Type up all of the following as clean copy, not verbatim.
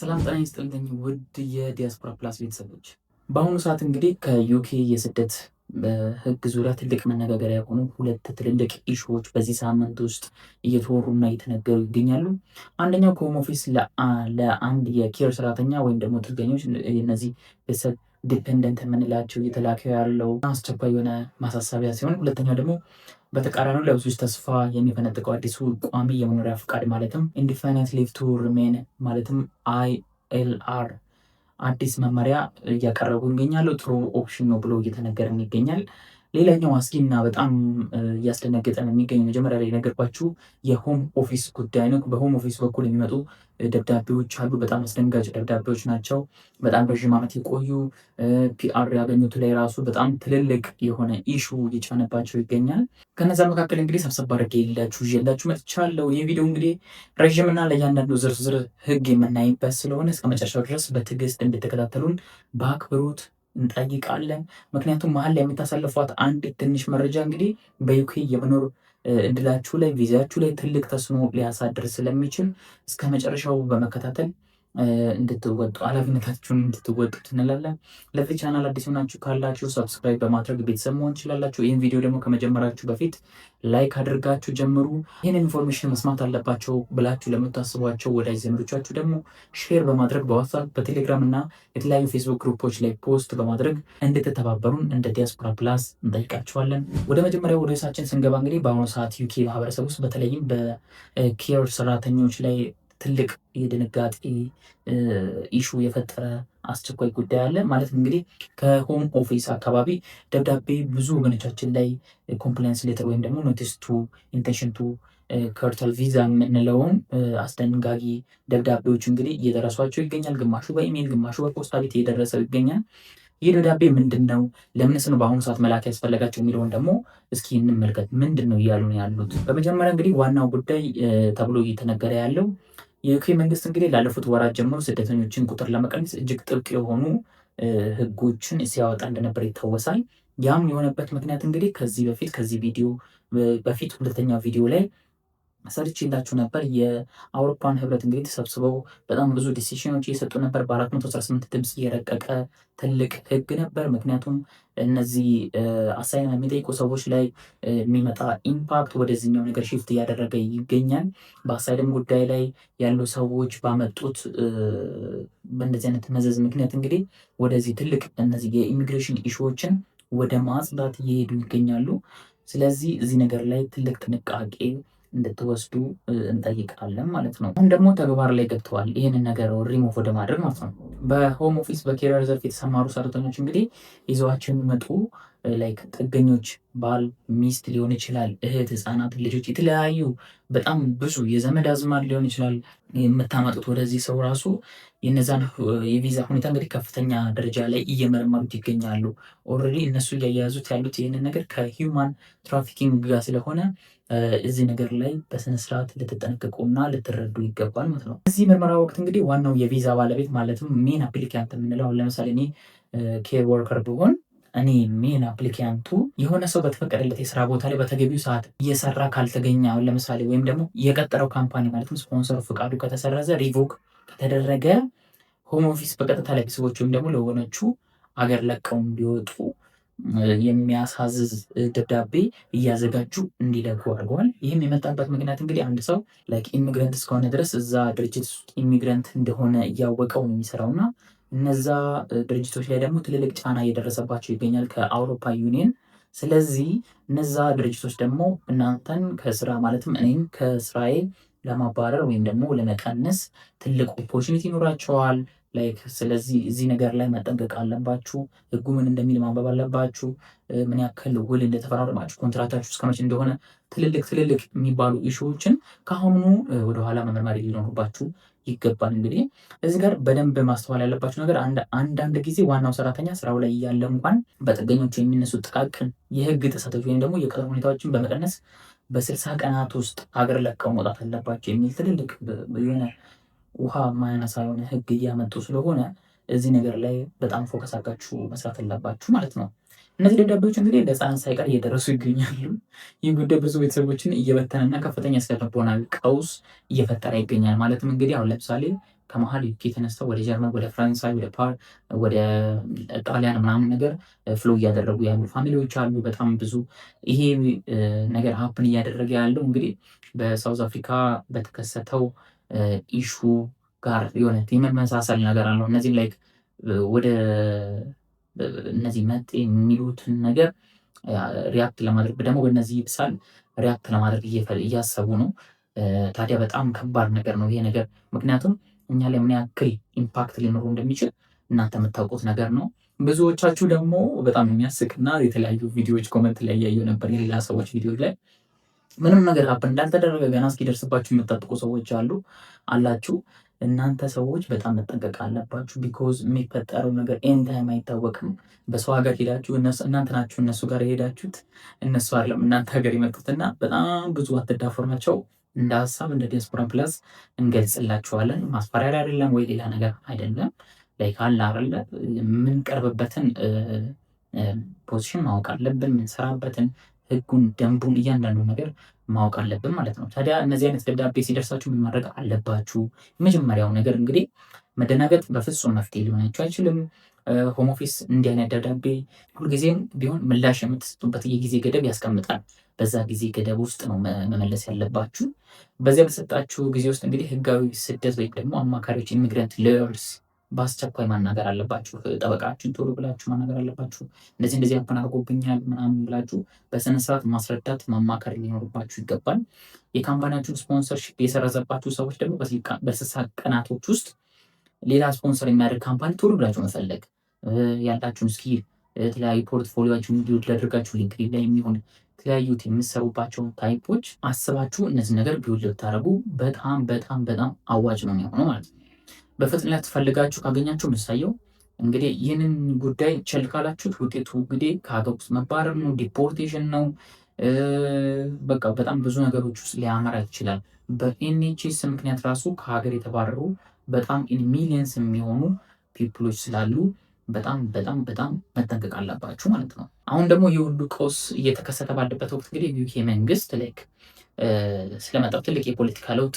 ሰላም ጤና ይስጥልኝ ውድ የዲያስፖራ ፕላስ ቤተሰቦች፣ በአሁኑ ሰዓት እንግዲህ ከዩኬ የስደት ሕግ ዙሪያ ትልቅ መነጋገሪያ የሆኑ ሁለት ትልልቅ ኢሹዎች በዚህ ሳምንት ውስጥ እየተወሩና እየተነገሩ ይገኛሉ። አንደኛው ከሆም ኦፊስ ለአንድ የኬር ሰራተኛ ወይም ደግሞ ጥገኞች እነዚህ ቤተሰብ ዲፔንደንት የምንላቸው እየተላከ ያለው አስቸኳይ የሆነ ማሳሰቢያ ሲሆን፣ ሁለተኛው ደግሞ በተቃራኒው ለብዙዎች ተስፋ የሚፈነጥቀው አዲሱ ቋሚ የመኖሪያ ፍቃድ ማለትም ኢንዲፋይናይት ሊቭ ቱ ሪሜን ማለትም ILR አዲስ መመሪያ እያቀረቡ ይገኛሉ። ጥሩ ኦፕሽን ነው ብሎ እየተነገረን ይገኛል። ሌላኛው አስጊና በጣም እያስደነገጠን የሚገኝ መጀመሪያ ላይ ነገርኳችሁ የሆም ኦፊስ ጉዳይ ነው። በሆም ኦፊስ በኩል የሚመጡ ደብዳቤዎች አሉ። በጣም አስደንጋጭ ደብዳቤዎች ናቸው። በጣም ረዥም ዓመት የቆዩ PR ያገኙት ላይ ራሱ በጣም ትልልቅ የሆነ ኢሹ እየጫነባቸው ይገኛል። ከነዛ መካከል እንግዲህ ሰብሰብ አድርጌ ይዤላችሁ መጥቻለሁ። ይህ ቪዲዮ እንግዲህ ረዥምና ለእያንዳንዱ ዝርዝር ሕግ የምናይበት ስለሆነ እስከ መጨረሻው ድረስ በትዕግስት እንድትከታተሉን በአክብሮት እንጠይቃለን። ምክንያቱም መሀል ላይ የምታሳልፏት አንድ ትንሽ መረጃ እንግዲህ በዩኬ የመኖር እድላችሁ ላይ ቪዛችሁ ላይ ትልቅ ተጽዕኖ ሊያሳድር ስለሚችል እስከ መጨረሻው በመከታተል እንድትወጡ ኃላፊነታችሁን እንድትወጡት እንላለን። ለዚህ ቻናል አዲስ ሆናችሁ ካላችሁ ሰብስክራይብ በማድረግ ቤተሰብ መሆን ትችላላችሁ። ይህን ቪዲዮ ደግሞ ከመጀመራችሁ በፊት ላይክ አድርጋችሁ ጀምሩ። ይህን ኢንፎርሜሽን መስማት አለባቸው ብላችሁ ለምታስቧቸው ወዳጅ ዘመዶቻችሁ ደግሞ ሼር በማድረግ በዋትሳፕ በቴሌግራም እና የተለያዩ ፌስቡክ ግሩፖች ላይ ፖስት በማድረግ እንድትተባበሩን እንደ ዲያስፖራ ፕላስ እንጠይቃችኋለን። ወደ መጀመሪያው ርዕሳችን ስንገባ እንግዲህ በአሁኑ ሰዓት ዩኬ ማህበረሰብ ውስጥ በተለይም በኬር ሰራተኞች ላይ ትልቅ የድንጋጤ ኢሹ የፈጠረ አስቸኳይ ጉዳይ አለ። ማለት እንግዲህ ከሆም ኦፊስ አካባቢ ደብዳቤ ብዙ ወገኖቻችን ላይ ኮምፕላይንስ ሌተር ወይም ደግሞ ኖቲስ ቱ ኢንቴንሽን ቱ ከርተል ቪዛ የምንለውን አስደንጋጊ ደብዳቤዎች እንግዲህ እየደረሷቸው ይገኛል። ግማሹ በኢሜይል ግማሹ በፖስታ ቤት እየደረሰው ይገኛል። ይህ ደብዳቤ ምንድን ነው? ለምንስ ነው በአሁኑ ሰዓት መላክ ያስፈለጋቸው የሚለውን ደግሞ እስኪ እንመልከት። ምንድን ነው እያሉ ነው ያሉት? በመጀመሪያ እንግዲህ ዋናው ጉዳይ ተብሎ እየተነገረ ያለው የዩኬ መንግስት እንግዲህ ላለፉት ወራት ጀምሮ ስደተኞችን ቁጥር ለመቀነስ እጅግ ጥብቅ የሆኑ ህጎችን ሲያወጣ እንደነበር ይታወሳል። ያም የሆነበት ምክንያት እንግዲህ ከዚህ ቪዲዮ በፊት ሁለተኛው ቪዲዮ ላይ ሰርቼላችሁ ነበር። የአውሮፓን ህብረት እንግዲህ ተሰብስበው በጣም ብዙ ዲሲሽኖች እየሰጡ ነበር። በ418 ድምፅ የረቀቀ ትልቅ ህግ ነበር። ምክንያቱም እነዚህ አሳይን የሚጠይቁ ሰዎች ላይ የሚመጣ ኢምፓክት ወደዚህኛው ነገር ሽፍት እያደረገ ይገኛል። በአሳይልም ጉዳይ ላይ ያሉ ሰዎች ባመጡት በእንደዚህ አይነት መዘዝ ምክንያት እንግዲህ ወደዚህ ትልቅ እነዚህ የኢሚግሬሽን ኢሹዎችን ወደ ማጽዳት እየሄዱ ይገኛሉ። ስለዚህ እዚህ ነገር ላይ ትልቅ ጥንቃቄ እንድትወስዱ እንጠይቃለን ማለት ነው። አሁን ደግሞ ተግባር ላይ ገብተዋል። ይህንን ነገር ሪሞቭ ወደ ማድረግ ማለት ነው። በሆም ኦፊስ በኬሪየር ዘርፍ የተሰማሩ ሰራተኞች እንግዲህ ይዘዋቸው የሚመጡ ላይክ ጥገኞች፣ ባል፣ ሚስት ሊሆን ይችላል፣ እህት፣ ህፃናት፣ ልጆች፣ የተለያዩ በጣም ብዙ የዘመድ አዝማድ ሊሆን ይችላል የምታመጡት ወደዚህ ሰው ራሱ የነዛን የቪዛ ሁኔታ እንግዲህ ከፍተኛ ደረጃ ላይ እየመረመሩት ይገኛሉ። ኦልሬዲ እነሱ እያያዙት ያሉት ይህንን ነገር ከሂውማን ትራፊኪንግ ጋር ስለሆነ እዚህ ነገር ላይ በስነስርዓት ልትጠነቀቁና ልትረዱ ይገባል ማለት ነው። እዚህ ምርመራ ወቅት እንግዲህ ዋናው የቪዛ ባለቤት ማለትም ሜን አፕሊካንት የምንለው ለምሳሌ እኔ ኬር ወርከር ብሆን እኔ ሜን አፕሊካንቱ የሆነ ሰው በተፈቀደለት የስራ ቦታ ላይ በተገቢው ሰዓት እየሰራ ካልተገኘ አሁን ለምሳሌ ወይም ደግሞ የቀጠረው ካምፓኒ ማለትም ስፖንሰሩ ፍቃዱ ከተሰረዘ ሪቮክ ከተደረገ ሆም ኦፊስ በቀጥታ ለቤተሰቦች ወይም ደግሞ ለወገኖቹ አገር ለቀው እንዲወጡ የሚያሳዝዝ ደብዳቤ እያዘጋጁ እንዲለቁ አድርገዋል። ይህም የመጣበት ምክንያት እንግዲህ አንድ ሰው ላይክ ኢሚግረንት እስከሆነ ድረስ እዛ ድርጅት ውስጥ ኢሚግረንት እንደሆነ እያወቀው ነው የሚሰራው እና እነዛ ድርጅቶች ላይ ደግሞ ትልልቅ ጫና እየደረሰባቸው ይገኛል ከአውሮፓ ዩኒየን። ስለዚህ እነዛ ድርጅቶች ደግሞ እናንተን ከስራ ማለትም እኔም ከስራዬ ለማባረር ወይም ደግሞ ለመቀነስ ትልቅ ኦፖርቹኒቲ ይኖራቸዋል። ላይክ ስለዚህ እዚህ ነገር ላይ መጠንቀቅ አለባችሁ። ህጉ ምን እንደሚል ማንበብ አለባችሁ። ምን ያክል ውል እንደተፈራረማችሁ፣ ኮንትራታችሁ እስከመቼ እንደሆነ ትልልቅ የሚባሉ ኢሹዎችን ከአሁኑ ወደኋላ መመርመር ሊኖርባችሁ ይገባል። እንግዲህ እዚህ ጋር በደንብ ማስተዋል ያለባችሁ ነገር አንዳንድ ጊዜ ዋናው ሰራተኛ ስራው ላይ እያለ እንኳን በጥገኞቹ የሚነሱ ጥቃቅን የህግ ጥሰቶች ወይም ደግሞ የቅጥር ሁኔታዎችን በመቀነስ በ60 ቀናት ውስጥ ሀገር ለቀው መውጣት አለባቸው የሚል ትልልቅ የሆነ ውሃ ማያነሳ የሆነ ህግ እያመጡ ስለሆነ እዚህ ነገር ላይ በጣም ፎከስ አድርጋችሁ መስራት አለባችሁ ማለት ነው። እነዚህ ደብዳቤዎች እንግዲህ ለህፃናት ሳይቀር እየደረሱ ይገኛሉ። ይህ ጉዳይ ብዙ ቤተሰቦችን እየበተነና ከፍተኛ ስነ ልቦናዊ ቀውስ እየፈጠረ ይገኛል። ማለትም እንግዲህ አሁን ለምሳሌ ከመሀል ዩኬ ተነስተው ወደ ጀርመን፣ ወደ ፈረንሳይ፣ ወደ ጣሊያን ምናምን ነገር ፍሎ እያደረጉ ያሉ ፋሚሊዎች አሉ። በጣም ብዙ ይሄ ነገር ሀፕን እያደረገ ያለው እንግዲህ በሳውዝ አፍሪካ በተከሰተው ኢሹ ጋር የሆነ የመመሳሰል ነገር አለው። እነዚህም ላይክ ወደ እነዚህ መጤ የሚሉትን ነገር ሪያክት ለማድረግ ደግሞ በእነዚህ ይብሳል ሪያክት ለማድረግ እያሰቡ ነው። ታዲያ በጣም ከባድ ነገር ነው ይሄ ነገር፣ ምክንያቱም እኛ ላይ ምን ያክል ኢምፓክት ሊኖሩ እንደሚችል እናንተ የምታውቁት ነገር ነው። ብዙዎቻችሁ ደግሞ በጣም የሚያስቅና የተለያዩ ቪዲዮዎች ኮመንት ላይ እያየሁ ነበር፣ የሌላ ሰዎች ቪዲዮ ላይ ምንም ነገር ሀፕን እንዳልተደረገ ገና እስኪደርስባችሁ የምጠብቁ ሰዎች አላችሁ። እናንተ ሰዎች በጣም መጠንቀቅ አለባችሁ። ቢኮዝ የሚፈጠረው ነገር ኤኒታይም አይታወቅም። በሰው ሀገር ሄዳችሁ እናንተ ናችሁ እነሱ ጋር የሄዳችሁት፣ እነሱ አይደለም እናንተ ሀገር የመጡትና በጣም ብዙ አትዳፈሯቸው። እንደ ሀሳብ እንደ ዲያስፖራ ፕላስ እንገልጽላችኋለን። ማስፈራሪያ አይደለም ወይ ሌላ ነገር አይደለም። ላይ ካለ አይደለ የምንቀርብበትን ፖዚሽን ማወቅ አለብን። የምንሰራበትን ህጉን፣ ደንቡን፣ እያንዳንዱ ነገር ማወቅ አለብን ማለት ነው። ታዲያ እነዚህ አይነት ደብዳቤ ሲደርሳችሁ ምን ማድረግ አለባችሁ? የመጀመሪያው ነገር እንግዲህ መደናገጥ በፍጹም መፍትሄ ሊሆናችሁ አይችልም። ሆም ኦፊስ እንዲህ አይነት ደብዳቤ ሁልጊዜም ቢሆን ምላሽ የምትሰጡበት የጊዜ ገደብ ያስቀምጣል። በዛ ጊዜ ገደብ ውስጥ ነው መመለስ ያለባችሁ። በዚያ በተሰጣችሁ ጊዜ ውስጥ እንግዲህ ህጋዊ ስደት ወይም ደግሞ አማካሪዎች ኢሚግራንት ሎየርስ በአስቸኳይ ማናገር አለባችሁ። ጠበቃችሁን ቶሎ ብላችሁ ማናገር አለባችሁ። እንደዚህ አፈናርጎብኛል ምናምን ብላችሁ በስነስርዓት ማስረዳት ማማከር ሊኖርባችሁ ይገባል። የካምፓኒያችሁን ስፖንሰርሺፕ የሰረዘባችሁ ሰዎች ደግሞ በ60 ቀናቶች ውስጥ ሌላ ስፖንሰር የሚያደርግ ካምፓኒ ቶሎ ብላችሁ መፈለግ፣ ያላችሁን ስኪል የተለያዩ ፖርትፎሊዮችሁን ቢውልድ ላደርጋችሁ ሊንክዲን ላይ የሚሆን የተለያዩት የምትሰሩባቸው ታይፖች አስባችሁ እነዚህ ነገር ቢውልድ ብታደርጉ በጣም በጣም በጣም አዋጭ ነው የሚሆነው ማለት ነው። በፍጥነት ፈልጋችሁ ካገኛችሁ ምሳየው እንግዲህ ይህንን ጉዳይ ቸል ካላችሁት ውጤቱ እንግዲህ ከሀገር ውስጥ መባረር ነው፣ ዲፖርቴሽን ነው። በቃ በጣም ብዙ ነገሮች ውስጥ ሊያመራ ይችላል። በኤንኤችኤስ ምክንያት ራሱ ከሀገር የተባረሩ በጣም ኢን ሚሊየንስ የሚሆኑ ፒፕሎች ስላሉ በጣም በጣም በጣም መጠንቀቅ አለባችሁ ማለት ነው። አሁን ደግሞ የሁሉ ቀውስ እየተከሰተ ባለበት ወቅት እንግዲህ ዩኬ መንግስት ላይክ ስለመጣው ትልቅ የፖለቲካ ለውጥ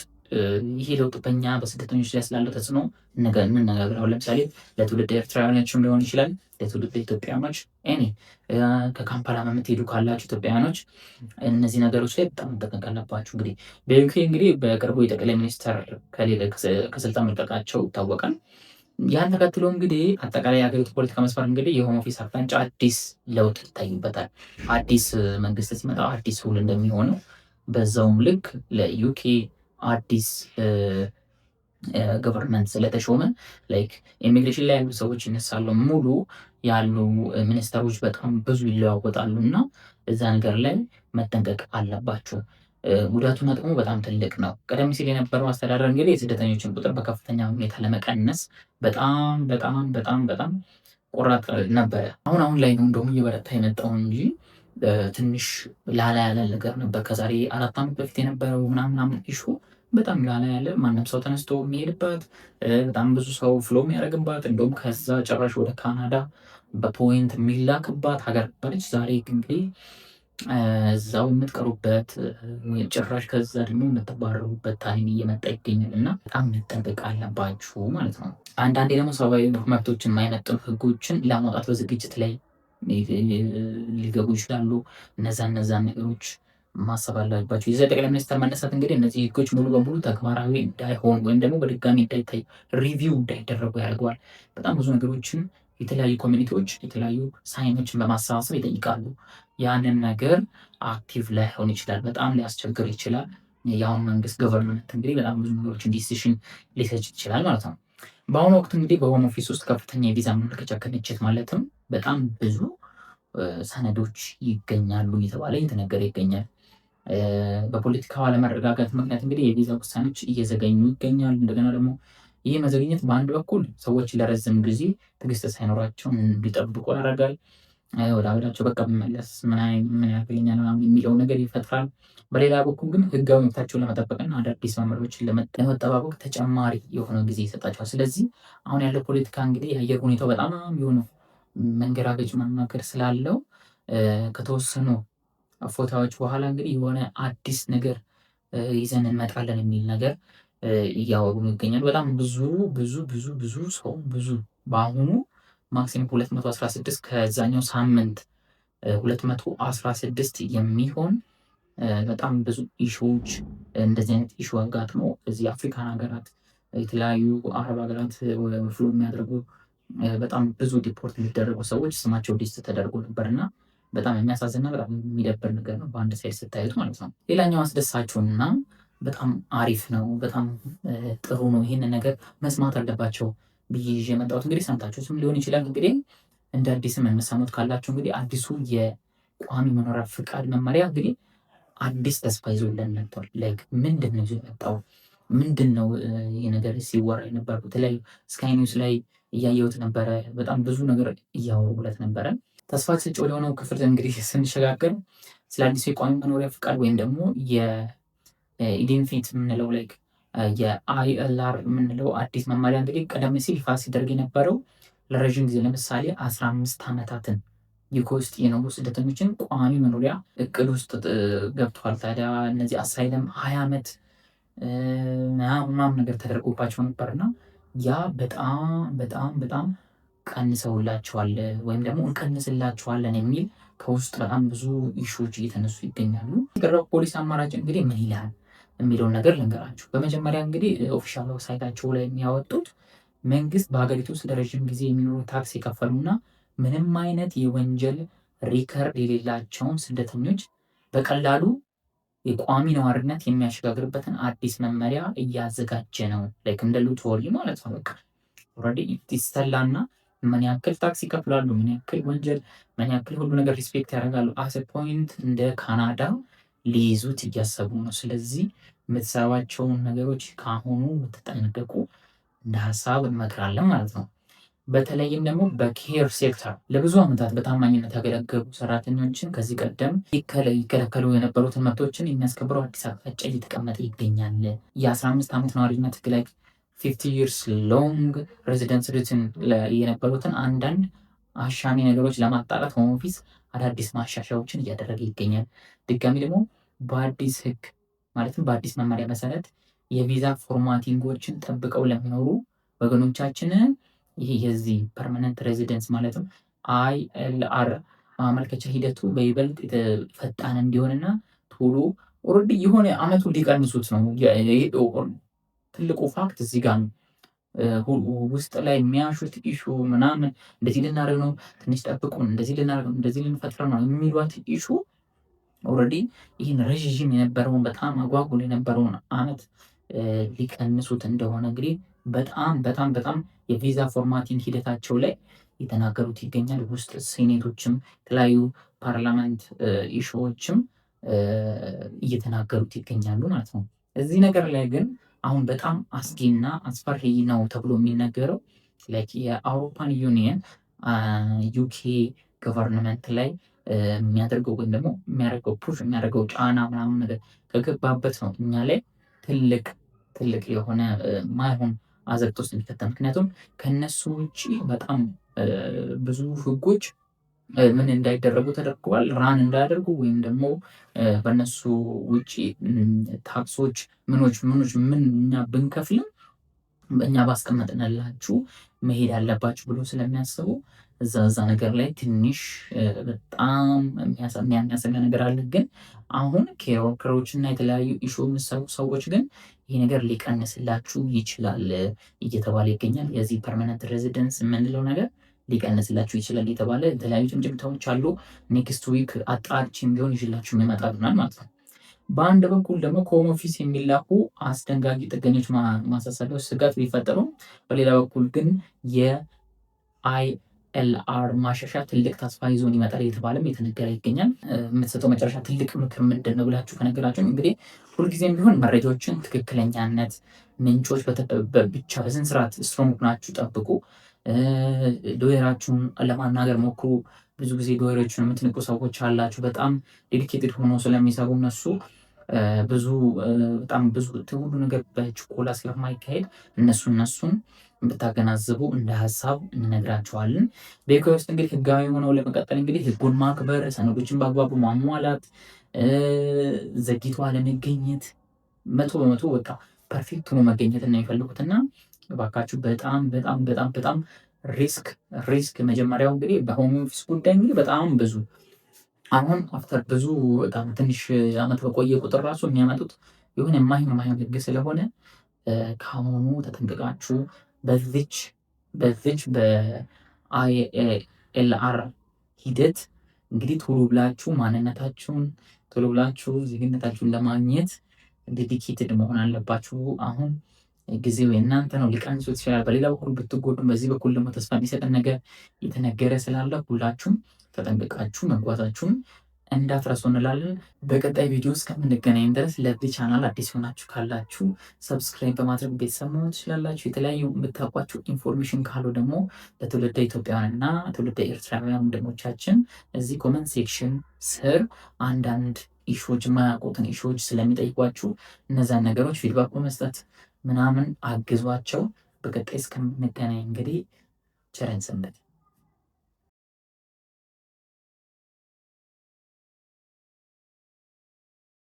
ይሄ ለውጥ በእኛ በስደተኞች ላይ ስላለው ተጽዕኖ እንነጋገር። አሁን ለምሳሌ ለትውልድ ኤርትራውያኖችም ሊሆን ይችላል፣ ለትውልድ ኢትዮጵያኖች ከካምፓላ የምትሄዱ ካላችሁ ኢትዮጵያውያኖች እነዚህ ነገሮች ላይ በጣም መጠንቀቅ አለባችሁ። እንግዲህ በዩኬ እንግዲህ በቅርቡ የጠቅላይ ሚኒስተር ከስልጣን መልቀቃቸው ይታወቃል። ያን ተከትሎ እንግዲህ አጠቃላይ የሀገሪቱ ፖለቲካ መስመር እንግዲህ የሆም ኦፊስ አቅጣጫ አዲስ ለውጥ ይታይበታል። አዲስ መንግስት ሲመጣ አዲስ ውል እንደሚሆነው በዛውም ልክ ለዩኬ አዲስ ገቨርንመንት ስለተሾመ ላይክ ኢሚግሬሽን ላይ ያሉ ሰዎች ይነሳሉ፣ ሙሉ ያሉ ሚኒስተሮች በጣም ብዙ ይለዋወጣሉ እና እዛ ነገር ላይ መጠንቀቅ አለባቸው። ጉዳቱና ጥቅሙ በጣም ትልቅ ነው። ቀደም ሲል የነበረው አስተዳደር እንግዲህ የስደተኞችን ቁጥር በከፍተኛ ሁኔታ ለመቀነስ በጣም በጣም በጣም በጣም ቆራጥ ነበረ። አሁን ላይ ነው እንደውም እየበረታ የመጣው እንጂ ትንሽ ላላ ያለ ነገር ነበር። ከዛሬ 4 ዓመት በፊት የነበረው ምናምን ኢሹ በጣም ላላ ያለ ማንም ሰው ተነስቶ የሚሄድበት በጣም ብዙ ሰው ፍሎ የሚያደርግባት እንደውም ከዛ ጭራሽ ወደ ካናዳ በፖይንት የሚላክባት ሀገር ነበረች። ዛሬ እንግዲህ እዛው የምትቀሩበት ጭራሽ ከዛ ደግሞ የምትባረሩበት ታይም እየመጣ ይገኛል እና በጣም መጠንቀቅ አለባችሁ ማለት ነው። አንዳንዴ ደግሞ ሰብአዊ መብቶችን የማይመጥኑ ህጎችን ለማውጣት በዝግጅት ላይ ሊገቡ ይችላሉ። እነዛን ነገሮች ማሰብ አለባቸው። የዚህ ጠቅላይ ሚኒስትር መነሳት እንግዲህ እነዚህ ህጎች ሙሉ በሙሉ ተግባራዊ እንዳይሆን ወይም ደግሞ በድጋሚ እንዳይታይ ሪቪው እንዳይደረጉ ያደርገዋል። በጣም ብዙ ነገሮችን የተለያዩ ኮሚኒቲዎች የተለያዩ ሳይኖችን በማሰባሰብ ይጠይቃሉ። ያንን ነገር አክቲቭ ላይሆን ይችላል፣ በጣም ሊያስቸግር ይችላል። የአሁን መንግስት ገቨርንመንት እንግዲህ በጣም ብዙ ነገሮችን ዲሲሽን ሊሰጭ ይችላል ማለት ነው። በአሁኑ ወቅት እንግዲህ በሆም ኦፊስ ውስጥ ከፍተኛ የቪዛ ማመልከቻ ክምችት ማለትም በጣም ብዙ ሰነዶች ይገኛሉ እየተባለ እየተነገረ ይገኛል። በፖለቲካው አለመረጋጋት ምክንያት እንግዲህ የቪዛ ውሳኔዎች እየዘገኙ ይገኛሉ። እንደገና ደግሞ ይህ መዘግኘት በአንድ በኩል ሰዎች ለረዝም ጊዜ ትዕግስት ሳይኖራቸው እንዲጠብቁ ያደርጋል። ወደ ሀገራቸው በቃ ብመለስ ምን ያገኛል የሚለው ነገር ይፈጥራል። በሌላ በኩል ግን ህጋዊ መብታቸውን ለመጠበቅና አዳዲስ መመሪያዎችን ለመጠባበቅ ተጨማሪ የሆነ ጊዜ ይሰጣቸዋል። ስለዚህ አሁን ያለው ፖለቲካ እንግዲህ የአየር ሁኔታው በጣም የሆነ መንገራገጭ መናገር ስላለው ከተወሰኑ ፎታዎች በኋላ እንግዲህ የሆነ አዲስ ነገር ይዘን እንመጣለን የሚል ነገር እያወሩ ይገኛሉ። በጣም ብዙ ብዙ ብዙ ብዙ ሰው ብዙ በአሁኑ ማክሲመም 216 ከዛኛው ሳምንት 216 የሚሆን በጣም ብዙ ኢሹዎች እንደዚህ አይነት ኢሹ አጋጥሞ እዚህ አፍሪካን ሀገራት የተለያዩ አረብ ሀገራት ፍሎ የሚያደርጉ በጣም ብዙ ዲፖርት የሚደረጉ ሰዎች ስማቸው ሊስት ተደርጎ ነበር እና በጣም የሚያሳዝንና በጣም የሚደብር ነገር ነው በአንድ ሳይድ ስታዩት ማለት ነው። ሌላኛው አስደሳችሁና በጣም አሪፍ ነው፣ በጣም ጥሩ ነው፣ ይህንን ነገር መስማት አለባቸው ብዬ ይዤ የመጣሁት እንግዲህ ሰምታችሁትም ሊሆን ይችላል። እንግዲህ እንደ አዲስም የምሰሙት ካላችሁ እንግዲህ አዲሱ የቋሚ መኖሪያ ፍቃድ መመሪያ እንግዲህ አዲስ ተስፋ ይዞልን መጥቷል። ላይክ ምንድን ነው ይዞ የመጣው? ምንድን ነው ይህ ነገር ሲወራ የነበረው? በተለያዩ ስካይ ኒውስ ላይ እያየሁት ነበረ። በጣም ብዙ ነገር እያወሩለት ነበረ። ተስፋ ሰጪ ወደሆነው ክፍል እንግዲህ ስንሸጋገር ስለ አዲሱ የቋሚ መኖሪያ ፍቃድ ወይም ደግሞ የኢዴንፊት የምንለው ላይክ የአይኤልአር የምንለው አዲስ መመሪያ እንግዲህ ቀደም ሲል ይፋ ሲደረግ የነበረው ለረዥም ጊዜ ለምሳሌ 15 ዓመታትን ዩኬ ውስጥ የኖሩ ስደተኞችን ቋሚ መኖሪያ እቅድ ውስጥ ገብቷል። ታዲያ እነዚህ አሳይለም 20 ዓመት ምናምን ነገር ተደርጎባቸው ነበርና ያ በጣም በጣም በጣም ቀንሰውላቸዋል ወይም ደግሞ እንቀንስላቸዋለን የሚል ከውስጥ በጣም ብዙ ኢሹዎች እየተነሱ ይገኛሉ። የቀረበው ፖሊሲ አማራጭ እንግዲህ ምን ይላል የሚለውን ነገር ልንገራችሁ። በመጀመሪያ እንግዲህ ኦፊሻል ሳይታቸው ላይ የሚያወጡት መንግስት በሀገሪቱ ውስጥ ለረዥም ጊዜ የሚኖሩ ታክስ የከፈሉና ምንም አይነት የወንጀል ሪከርድ የሌላቸውን ስደተኞች በቀላሉ የቋሚ ነዋሪነት የሚያሸጋግርበትን አዲስ መመሪያ እያዘጋጀ ነው። ላይክ እንደ ሉቶሪ ማለት ነው። በቃ ኦልሬዲ ይሰላና ምን ያክል ታክስ ይከፍላሉ፣ ምን ያክል ወንጀል፣ ምን ያክል ሁሉ ነገር ሪስፔክት ያደርጋሉ። አስ ፖይንት እንደ ካናዳ ሊይዙት እያሰቡ ነው። ስለዚህ የምትሰሯቸውን ነገሮች ከአሁኑ የምትጠነቀቁ እንደ ሀሳብ እንመክራለን ማለት ነው። በተለይም ደግሞ በኬር ሴክተር ለብዙ ዓመታት በታማኝነት ያገለገሉ ሰራተኞችን ከዚህ ቀደም ይከለከሉ የነበሩትን መብቶችን የሚያስከብረው አዲስ አቅጣጫ እየተቀመጠ ይገኛል። የ15 ዓመት ነዋሪነት ላይ 50 years ሎንግ ሬዚደንስ ሪትን የነበሩትን አንዳንድ አሻሚ ነገሮች ለማጣራት ሆም ኦፊስ አዳዲስ ማሻሻያዎችን እያደረገ ይገኛል። ድጋሚ ደግሞ በአዲስ ህግ ማለትም በአዲስ መመሪያ መሰረት የቪዛ ፎርማቲንጎችን ጠብቀው ለሚኖሩ ወገኖቻችንን ይህ የዚህ ፐርማነንት ሬዚደንስ ማለትም አይኤልአር ማመልከቻ ሂደቱ በይበልጥ ፈጣን እንዲሆንና ቶሎ ኦልሬዲ የሆነ አመቱ ሊቀንሱት ነው። ትልቁ ፋክት እዚህ ጋር ነው። ውስጥ ላይ የሚያሹት ኢሹ ምናምን እንደዚህ ልናደርግ ነው፣ ትንሽ ጠብቁን፣ እንደዚህ ልናደርግ ነው፣ እንደዚህ ልንፈጥር ነው የሚሏት ኢሹ ኦልሬዲ ይህን ረዥም የነበረውን በጣም አጓጉል የነበረውን አመት ሊቀንሱት እንደሆነ እንግዲህ በጣም በጣም በጣም የቪዛ ፎርማቲንግ ሂደታቸው ላይ የተናገሩት ይገኛል። ውስጥ ሴኔቶችም የተለያዩ ፓርላመንት ኢሹዎችም እየተናገሩት ይገኛሉ ማለት ነው። እዚህ ነገር ላይ ግን አሁን በጣም አስጊና አስፈሪ ነው ተብሎ የሚነገረው ላይክ የአውሮፓን ዩኒየን ዩኬ ገቨርንመንት ላይ የሚያደርገው ወይም ደግሞ የሚያደርገው ፑሽ የሚያደርገው ጫና ምናምን ነገር ከገባበት ነው እኛ ላይ ትልቅ የሆነ ማይሆን አዘቅት ውስጥ የሚከታ። ምክንያቱም ከነሱ ውጭ በጣም ብዙ ህጎች ምን እንዳይደረጉ ተደርገዋል። ራን እንዳያደርጉ ወይም ደግሞ በእነሱ ውጭ ታክሶች ምኖች ምን እኛ ብንከፍልም እኛ ባስቀመጥንላችሁ መሄድ አለባችሁ ብሎ ስለሚያስቡ እዛ ነገር ላይ ትንሽ በጣም የሚያሰጋ ነገር አለ። ግን አሁን ኬሮክሮች እና የተለያዩ ኢሹ የሚሰሩ ሰዎች ግን ይህ ነገር ሊቀንስላችሁ ይችላል እየተባለ ይገኛል። የዚህ ፐርማነንት ሬዚደንስ የምንለው ነገር ሊቀንስላችሁ ይችላል የተባለ የተለያዩ ጭምጭምታዎች አሉ። ኔክስት ዊክ አጣርቼም ቢሆን ይችላችሁ ይመጣልናል ማለት ነው። በአንድ በኩል ደግሞ ከሆም ኦፊስ የሚላኩ አስደንጋጊ ጥገኞች ማሳሰቢያዎች ስጋት ቢፈጠሩም፣ በሌላ በኩል ግን የአይኤልአር ማሻሻያ ትልቅ ተስፋ ይዞን ይመጣል የተባለም የተነገረ ይገኛል። የምትሰጠው መጨረሻ ትልቅ ምክር ምንድን ነው ብላችሁ ከነገራችሁ እንግዲህ ሁልጊዜም ቢሆን መረጃዎችን ትክክለኛነት ምንጮች ብቻ በስነ ስርዓት ስትሮንግ ናችሁ ጠብቁ። ዶየራችሁን ለማናገር ሞክሩ። ብዙ ጊዜ ዶየሮችን የምትንቁ ሰዎች አላችሁ። በጣም ዴዲኬትድ ሆኖ ስለሚሰሩ እነሱ በጣም ብዙ ሁሉ ነገር በችኮላ ስለማይካሄድ እነሱን ብታገናዝቡ እንደ ሀሳብ እንነግራቸዋለን። በዩኬ ውስጥ እንግዲህ ህጋዊ ሆነው ለመቀጠል እንግዲህ ህጉን ማክበር፣ ሰነዶችን በአግባቡ ማሟላት፣ ዘግይቶ አለመገኘት 100% በቃ ፐርፌክት ሆኖ መገኘት ነው የሚፈልጉት እና እባካችሁ በጣም በጣም በጣም በጣም ሪስክ መጀመሪያው እንግዲህ በሆም ኦፊስ ጉዳይ እንግዲህ በጣም ብዙ አሁን አፍተር ብዙ በጣም ትንሽ አመት በቆየ ቁጥር ራሱ የሚያመጡት የሆነ የማይሆን ህግ ስለሆነ ከአሁኑ ተጠንቅቃችሁ በዚች በአይኤልአር ሂደት እንግዲህ ቶሎ ብላችሁ ማንነታችሁን ቶሎ ብላችሁ ዜግነታችሁን ለማግኘት ዴዲኬትድ መሆን አለባችሁ። አሁን ጊዜው የእናንተ ነው። ሊቀንሱ ይችላል። በሌላ በኩል ብትጎዱም በዚህ በኩል ደግሞ ተስፋ የሚሰጠን ነገር የተነገረ ስላለ ሁላችሁም ተጠንቅቃችሁ መጓዛችሁን እንዳትረሱ እንላለን። በቀጣይ ቪዲዮ እስከምንገናኝ ድረስ ለዚህ ቻናል አዲስ ሆናችሁ ካላችሁ ሰብስክራይብ በማድረግ ቤተሰብ መሆን ትችላላችሁ። የተለያዩ የምታውቋቸው ኢንፎርሜሽን ካሉ ደግሞ ለትውልደ ኢትዮጵያውያን እና ትውልደ ኤርትራውያን ወንድሞቻችን እዚህ ኮመንት ሴክሽን ስር አንዳንድ ኢሹዎች የማያውቁትን ኢሹዎች ስለሚጠይቋችሁ እነዛን ነገሮች ፊድባክ በመስጠት ምናምን አግዟቸው። በቀጣይ እስከምንገናኝ እንግዲህ ቸር ሰንብቱ።